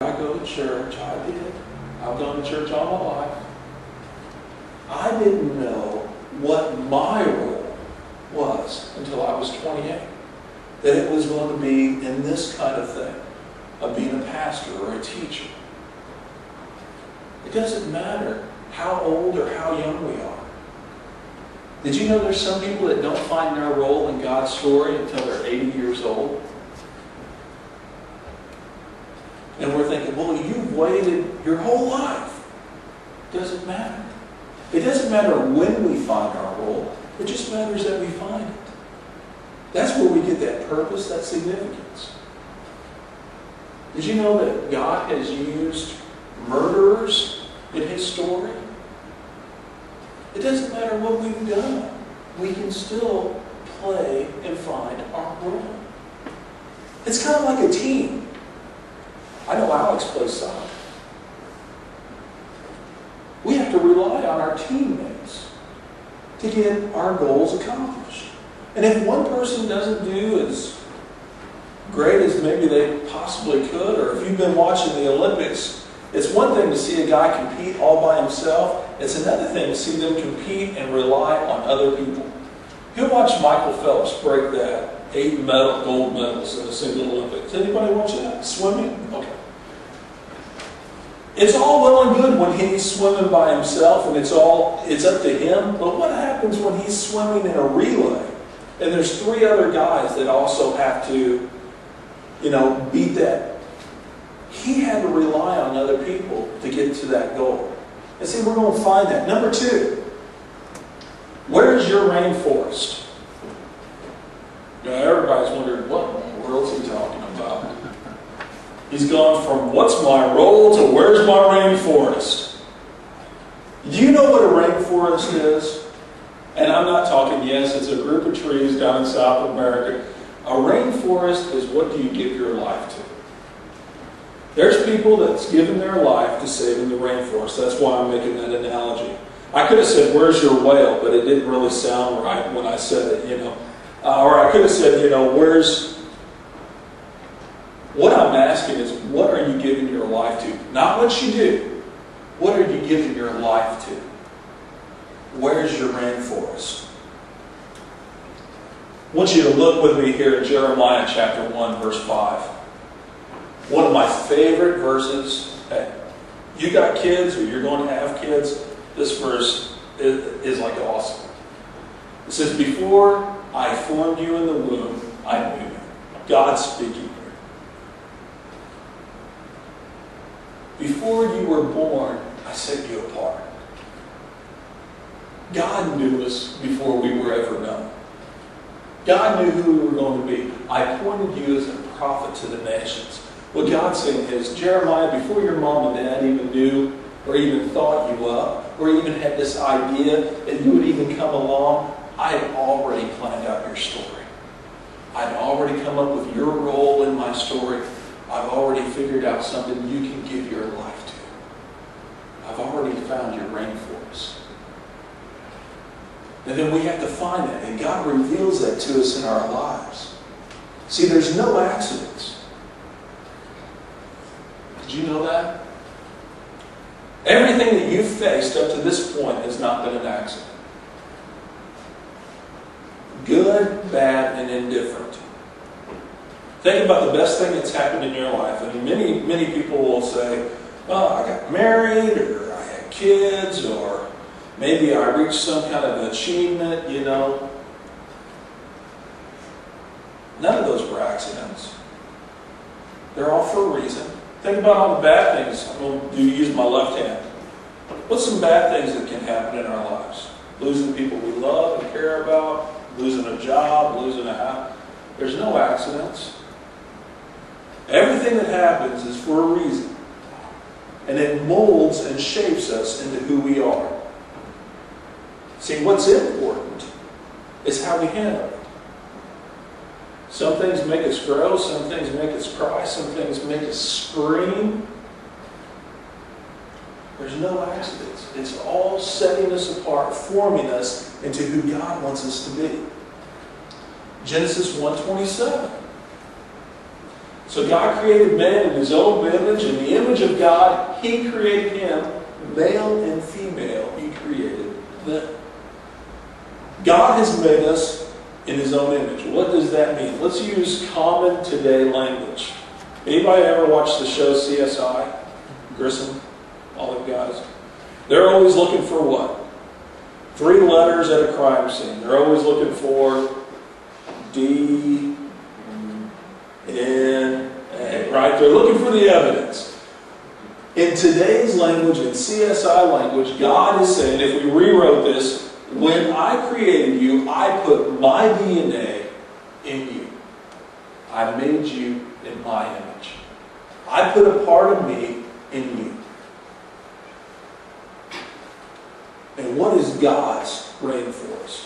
I go to church. I did. I've gone to church all my life. I didn't know what my role was until I was 28. That it was going to be in this kind of thing, of being a pastor or a teacher. It doesn't matter how old or how young we are. Did you know there's some people that don't find their role in God's story until they're 80 years old? And we're thinking, well, you've waited your whole life. It doesn't matter. It doesn't matter when we find our role. It just matters that we find it. That's where we get that purpose, that significance. Did you know that God has used murderers in His story? It doesn't matter what we've done. We can still play and find our role. It's kind of like a team. I know Alex plays soccer. We have to rely on our teammates to get our goals accomplished. And if one person doesn't do as great as maybe they possibly could, or if you've been watching the Olympics, it's one thing to see a guy compete all by himself. It's another thing to see them compete and rely on other people. You watch Michael Phelps break that 8 gold medals in a single Olympics. Anybody watch that? Swimming? Okay. It's all well and good when he's swimming by himself and it's up to him. But what happens when he's swimming in a relay and there's 3 other guys that also have to, beat that? He had to rely on other people to get to that goal. And see, we're going to find that. Number 2, where's your rainforest? Everybody's wondering, what in the world is he talking about? He's gone from what's my role to where's my rainforest? Do you know what a rainforest is? And I'm not talking, yes, it's a group of trees down in South America. A rainforest is what do you give your life to? There's people that's given their life to saving the rainforest. That's why I'm making that analogy. I could have said, where's your whale? But it didn't really sound right when I said it, Or I could have said, where's... What I'm asking is, what are you giving your life to? Not what you do. What are you giving your life to? Where's your rainforest? I want you to look with me here in Jeremiah chapter 1, verse 5. One of my favorite verses. Hey, you got kids or you're going to have kids, this verse is like awesome. It says, before I formed you in the womb, I knew you. God speaking here. Before you were born, I set you apart. God knew us before we were ever known. God knew who we were going to be. I appointed you as a prophet to the nations. What God's saying is, Jeremiah, before your mom and dad even knew or even thought you up or even had this idea that you would even come along, I had already planned out your story. I'd already come up with your role in my story. I've already figured out something you can give your life to. I've already found your rainforest. And then we have to find that. And God reveals that to us in our lives. See, there's no accidents. Did you know that? Everything that you've faced up to this point has not been an accident. Good, bad, and indifferent. Think about the best thing that's happened in your life. And many people will say, well, I got married, or I had kids, or maybe I reached some kind of an achievement, None of those were accidents. They're all for a reason. Think about all the bad things. I'm going to use my left hand. What's some bad things that can happen in our lives? Losing people we love and care about, losing a job, losing a house. There's no accidents. Everything that happens is for a reason. And it molds and shapes us into who we are. See, what's important is how we handle it. Some things make us grow, some things make us cry, some things make us scream. There's no accidents. It's all setting us apart, forming us into who God wants us to be. Genesis 1:27. So God created man in His own image. In the God, He created him, male and female, He created them. God has made us in His own image. What does that mean? Let's use common today language. Anybody ever watch the show CSI? Grissom? All the guys? They're always looking for what? 3 letters at a crime scene. They're always looking for D, N, A, right? They're looking for the evidence. In today's language, in CSI language, God is saying, if we rewrote this, when I created you, I put my DNA in you. I made you in my image. I put a part of me in you. And what is God's rainforest?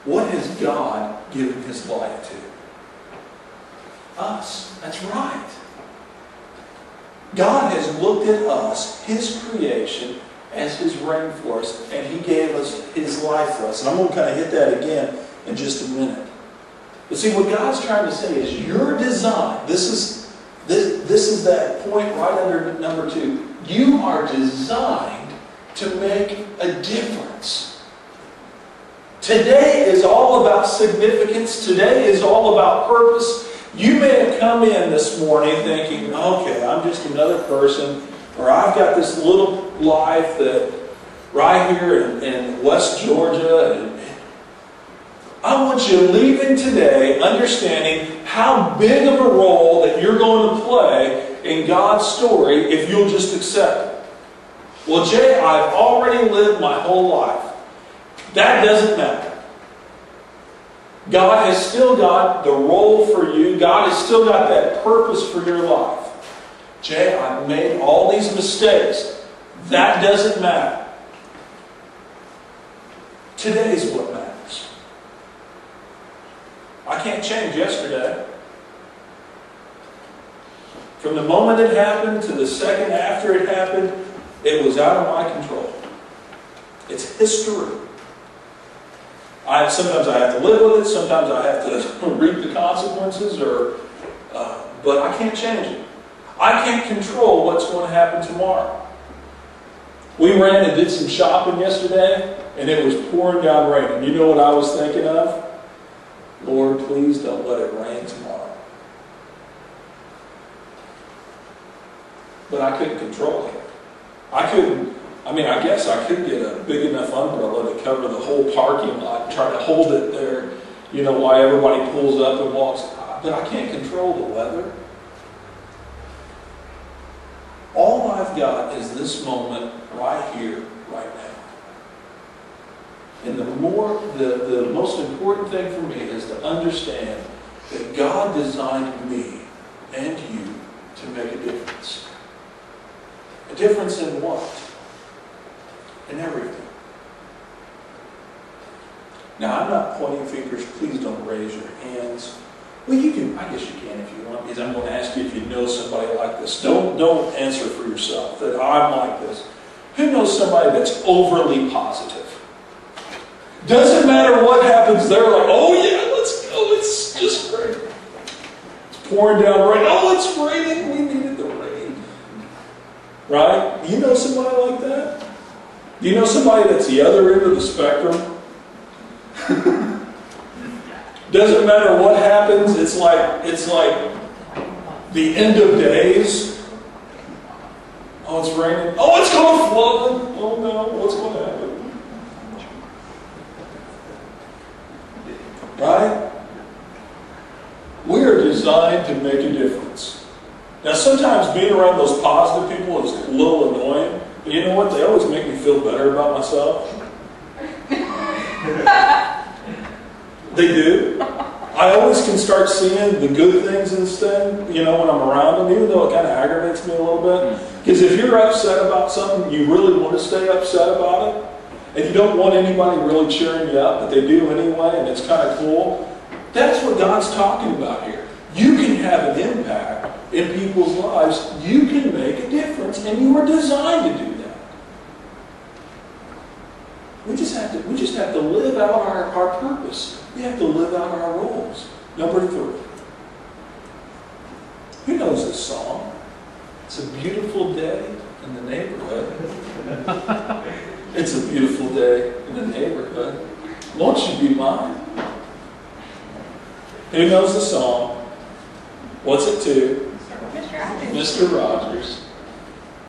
What has God given His light to? Us. That's right. God has looked at us, His creation, as His rainforest, and He gave us His life for us. And I'm going to kind of hit that again in just a minute. But see, what God's trying to say is your design, this is that point right under number 2. You are designed to make a difference. Today is all about significance. Today is all about purpose. You may have come in this morning thinking, okay, I'm just another person, or I've got this little life that right here in West Georgia. And I want you leaving today understanding how big of a role that you're going to play in God's story if you'll just accept it. Well, Jay, I've already lived my whole life. That doesn't matter. God has still got the role for you. God has still got that purpose for your life. Jay, I've made all these mistakes. That doesn't matter. Today's what matters. I can't change yesterday. From the moment it happened to the second after it happened, it was out of my control. It's history. Sometimes I have to live with it. Sometimes I have to reap the consequences. But I can't change it. I can't control what's going to happen tomorrow. We ran and did some shopping yesterday, and it was pouring down rain. And you know what I was thinking of? Lord, please don't let it rain tomorrow. But I couldn't control it. I guess I could get a big enough umbrella to cover the whole parking lot and try to hold it there, while everybody pulls up and walks. But I can't control the weather. All I've got is this moment right here, right now. And the most important thing for me is to understand that God designed me and you to make a difference. A difference in what? In everything. Now, I'm not pointing fingers. Please don't raise your hands. Well, you can. I guess you can if you want, because I'm going to ask you if you know somebody like this. Don't answer for yourself that I'm like this. Who knows somebody that's overly positive? Doesn't matter what happens, they're like, oh yeah, let's go. It's just great. It's pouring down rain. Oh, it's raining. We needed the rain. Right? You know somebody like that? Do you know somebody that's the other end of the spectrum? Doesn't matter what happens, it's like the end of days. Oh, it's raining. Oh, it's going to flood. Oh no, what's going to happen? Right? We are designed to make a difference. Now, sometimes being around those positive people is a little annoying. But you know what? They always make me feel better about myself. They do. I always can start seeing the good things instead, when I'm around them, even though it kind of aggravates me a little bit. Because if you're upset about something, you really want to stay upset about it, and you don't want anybody really cheering you up, but they do anyway, and it's kind of cool. That's what God's talking about here. You can have an impact in people's lives. You can make a difference, and you were designed to do that. We just have to live out our purpose. We have to live out our roles. Number 3. Who knows this song? It It's a beautiful day in the neighborhood. It's a beautiful day in the neighborhood. Won't you be mine? Who knows the song? What's it to? Mr. Rogers. Mr. Rogers.